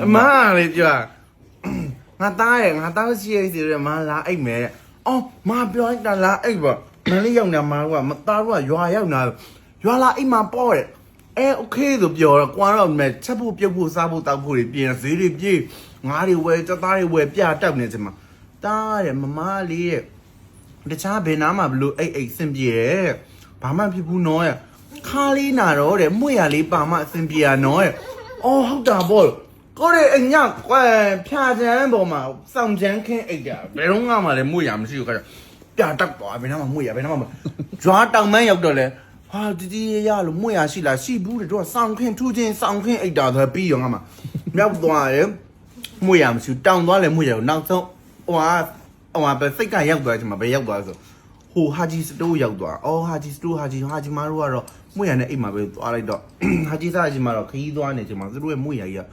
妈嘞就，我打耶，我打些是妈拉一枚，哦，妈不要打拉一不，那里用的妈话，没打话原用那，原拉一妈包嘞，哎，OK 就表了，关了没，七步八步三步到步里边，水里边，我的位就打的位别打呢什么，打耶妈哩，你差别那嘛不如哎身边，爸妈皮肤孬呀，卡里那罗的，每样里爸妈身边孬呀，哦，好大波。嗰啲人家偏正部嘛，上前看一个，别弄啊嘛嘞，每样是有个，别得多，别那么每样，别那么，抓当门有的嘞，啊，这呀咯，每样是啦，西部的抓上看出见上看一大头比用啊嘛，要多嘞，每样是当多嘞，每样拿走，哇，被世界有多就嘛，被有多就，好哈几十都有多，哦哈几十都哈几马路啊咯，每样呢一嘛被多来多，哈几啥几嘛咯，可以多呢就嘛，这都每样呀。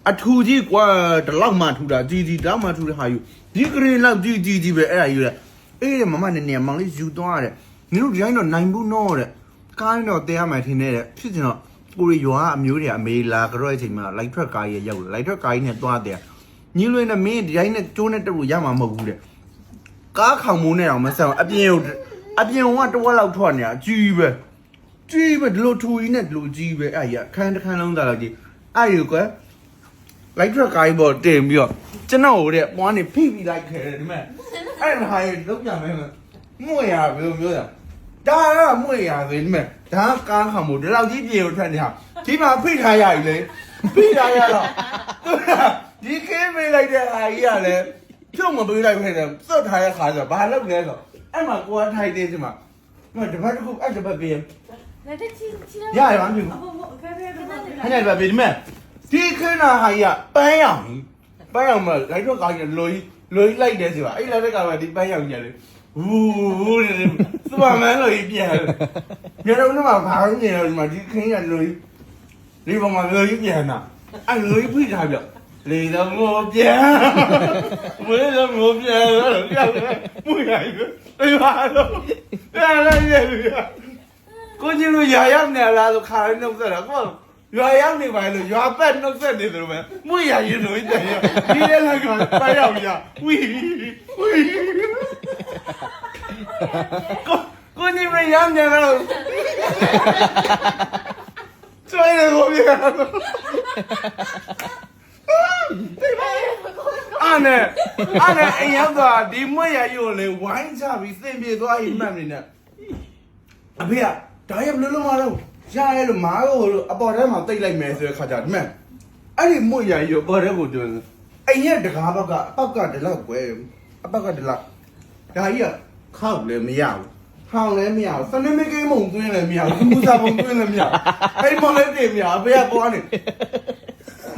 啊，土鸡瓜的老马土的，鸡老马土的还有，一个人老鸡呗，哎有嘞，哎妈妈的年忙里就多的，你都讲到南部孬的，刚到对下买天的，是真的，我的药没有的，没拉个热情嘛，来出街也有，来出街呢多的，你论那没的，那做那都也蛮冇的，刚看冇那样嘛，上啊边我都我老穿呢，鸡呗，老土呢老鸡呗，哎呀，看弄到了的，哎有个。来这街不对没有？真的我的，往你屁屁来开的咩？哎，还有都讲没有？没呀，没有的。当然没呀，对没？他刚好没得老几别有穿的哈，起码屁他呀嘞，屁他呀了，对吧？你开没来的哎呀嘞，这么不来开的，这他也孩子把那个个，哎嘛我太的是嘛，我这边这个哎这边边，呀呀完全，还在这边边咩？ဒီခဏဟာကြီးကပန်းရောင်မလိုက်တော့ကောင်းရလွိလိုက်တယ်ဆိုတာအဲ့လည်းကမှဒီပန်းရောင်ကြီးလေဝူးတယ်စပါမန်လို့ပြန်ညတော့ဘာလို့နေတော့ဒီမှာဒီခင်းရလွိဒီပေါ်မှာလွိပြန်တာအဲ့လွိဖိထားပြလေတော့ငိုပြန်မွေးတော့ငိုပြန်တော့ကြောက်တယ်မွေးရည်အေးပါတော့အဲ့လည်းရကိုကြီးလိုရရနေလားဆိုခါရင်းနှုတ်ဆက်တာကိုရွာရောက်နေပါလို့ရွာပက်နှုတ်ဆက်နေတယ်လို့ပဲမွေရရင်လို့တဲ့ရဒီလည်းလည်းကပန်းရောက်ရဝီကိုနေမရမ်းနေတော့ကျွေးနေကိုပြရအားနဲ့အိမ်ရောက်သွားဒီမွေရရုံလေဝိုင်းချပြီးစင်ပြေသွားရင်မှတ်နေနဲ့အဖေကဒါရဘလို့လုံးမတော့ရတယ်လို့မားကိုအပေါ်ထဲမှာတိတ်လိုက်မယ်ဆိုတဲ့ခါကျဒီမဲ့အဲ့ဒီမွေရရုံပေါ်ထဲကိုတွန်းအိမ်ရဲ့တကားဘက်ကအပေါက်ကတလောက်ကွယ်အပေါက်ကတလောက်ဒါကြီးကခောက်လည်းမရဘူးဟောင်းလည်းမရဘူးစနေမကိမုံသွင်းလည်းမရဘူးမူစာပုံသွင်းလည်းမရဘူးအိမ်မလည်းတည်မရအဖေကပေါ်နေ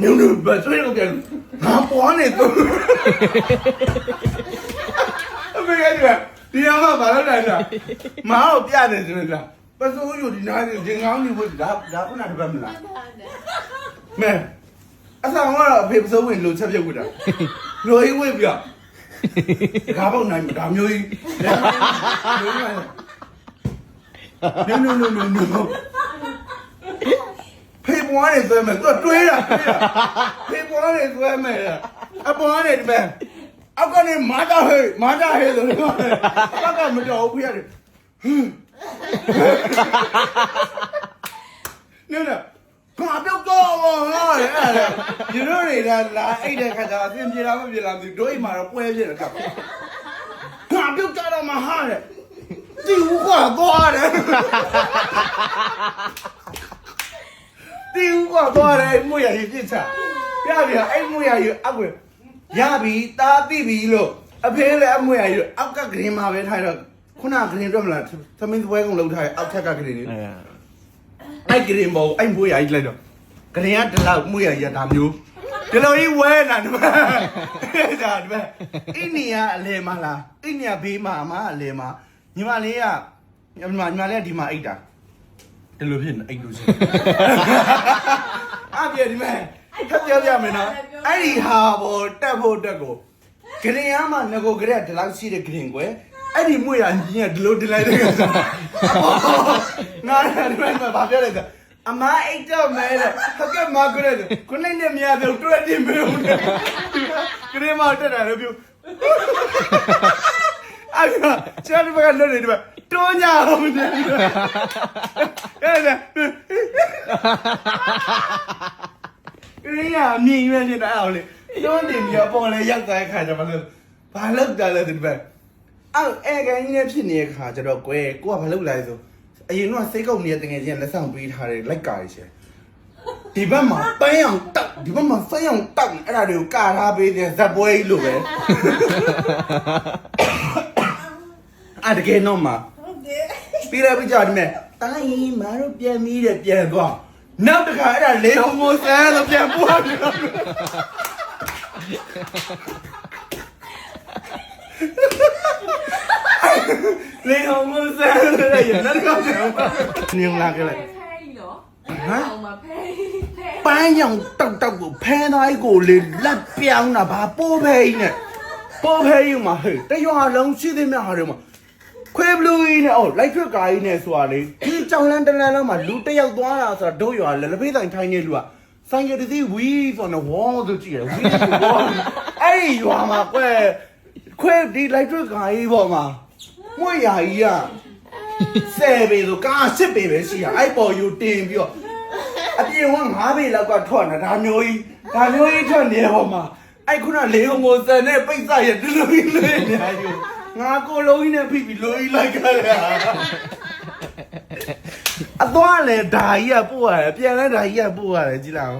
ညုံတို့ဘယ်ဆိုရင်ပြန်ငါပေါ်နေတော့အဖေကဒီကဘာလို့လဲမားကိုပြတယ်ဆိုတော့ပစိုးယူဒီနားနေငောင်းနေဖို့ဒါခုနကတပတ်မလားမဲအဆောင်ကတော့အဖေပစိုးဝင်လို့ချက်ပြုတ်ကြတာလိုရေးဝေးပြဒါပေါ့နိုင်ဒါမျိုးကြီးnoဖေးပွားနေသွဲမယ်သူတွေးတာဖေးပွားနေသွဲမယ်အပွားနေဒီမဲ့အောက်ကနေမာတာဟေးဆိုတော့အောက်ကမတော်ဘူးဖေးရတယ်နော်ဘာပြောတော့ဟာဒီလိုနေတာလာအိတ်တဲ့ခါကျအပြင်ပြေလာမပြေလာဘူးတို့အိမ်မှာတော့ပွဲဖြစ်တယ်ကဘာပြောကြတော့မဟာတဲ့ဒီဦးကသွားတယ်ဒီဦးကသွားတယ်မွေရည်ပြစ်ချပြပြအဲ့မွေရည်အောက်ကိုရပြီတားသိပြီလို့အဖေလည်းအမွေရည်အောက်ကဂရင်းမှာပဲထားတော့ခုနကဂရင်းတော့မလားသမင်းပွဲကုန်လောက်ထားအောက်ထက်ကဂရင်းလေးအဲ့ဂရင်းဘောအဲ့မွေရည်လိုက်တော့ဂရင်းကတလောက်မွေရည်ဒါမျိုးဒီလိုကြီးဝဲနာဒီမှာဒါဒီမှာအိနေရအလဲမလားအိနေရဘေးမှာအမအလဲမှာညီမလေးကညီမလေးကဒီမှာအိတ်တာဒီလိုဖြစ်နေအိတ်လို့ရှိရင်အပြည့်ဒီမဲ့ထပ်ပြောပြမယ်နော်အဲ့ဒီဟာဘောတက်ဖို့တက်ကိုဂရင်အားမှာငကိုဂရက်ဒီလောက်ရှိတဲ့ဂရင်ကွယ်အဲ့ဒီမွေရညီကဒီလိုဒီလိုက်တဲ့ကစားငါဒီမဲ့ဘာပြောလဲဆို အမအိတ်တော့မဲတဲ့ဟုတ်ကဲ့မကရဲခုနေနေမြားတော့တွဲတင်မေဦးတယ်ကရဲမတက်တာလို့ပြောအဲ့ဒါချားဘကလွတ်နေတယ်တိုးညာအောင်တယ်အဲ့ဒါကရဲရမြင်ရွနေတာအောင်လေတွန်းတင်ပြီးပေါ်လဲရောက်တဲ့ခါကျမှလို့ဘာလောက်တာလဲဒီဘက်အဲ့ကိုင်းနေဖြစ်နေတဲ့ခါကျတော့ကွယ်ကိုကဘာလုပ်လိုက်ဆိုအရင်တော့စိတ်ကုပ်နေတဲ့တကယ်ချင်းလက်ဆောင်ပေးထားတယ်လိုက်ကားရှင်ဒီဘက်မှာပန်းအောင်တောက်ဒီဘက်မှာစိတ်အောင်တောက်အဲ့ဒါတွေကိုကာထားပေးတဲ့ဇက်ပွဲကြီးလို့ပဲအဲ့တကယ်တော့မှာပြီးရပြီကြာဒီမဲ့တိုင်းမတို့ပြန်ပြီးတယ်ပြန်သွားနောက်တစ်ခါအဲ့ဒါလေဟိုမိုဆန်လို့ပြန်ပွားပြီးတော့လေဟိုမိုဆန်လို့ရနောက်တစ်ခါပြန်ပွားနေလာကြလိုက်ပန်းရောင်တောက်တောက်ကိုဖဲသားကြီးကိုလေလက်ပြောင်းတာဘာပိုးဖဲကြီးနဲ့ပိုးဖဲကြီးမှာဟဲ့တရွာလုံးရှိသေးမြဟာတွေမှာခွေဘလူးကြီးနဲ့လိုက်ထွက်ကားကြီးနဲ့ဆိုတာလေဒီကြောင်လန်းတလန်းလုံးမှာလူတစ်ယောက်သွားတာဆိုတာတို့ရွာလက်ဖေးဆိုင်ထိုင်းနေလူကဆိုင်ရတဲ့ဝီးဆိုတော့ဝေါဆိုကြည့်ရဝီးဆိုဝေါအဲ့ဒီရွာမှာခွဲဒီလိုက်ထွက်ကားကြီးပေါ်မှာမွေရာကြီးကဆယ်ပေဆိုကား10ပေပဲရှိရအဲ့ပေါ်ယူတင်ပြီးတော့အပြင်က9ပေလောက်ကထွက်နေတာဒါမျိုးကြီးထွက်နေပေါ်မှာအဲ့ခုနလေုံကိုစံနဲ့ပိတ်စရဒီလိုကြီးလေးနေရယူငါကိုလုံးကြီးနဲ့ဖိပြီးလိုကြီးလိုက်ကြတယ်အသွားလေဓာကြီးကပို့ရတယ်ပြန်လဲဓာကြီးကပို့ရတယ်ကြည်လား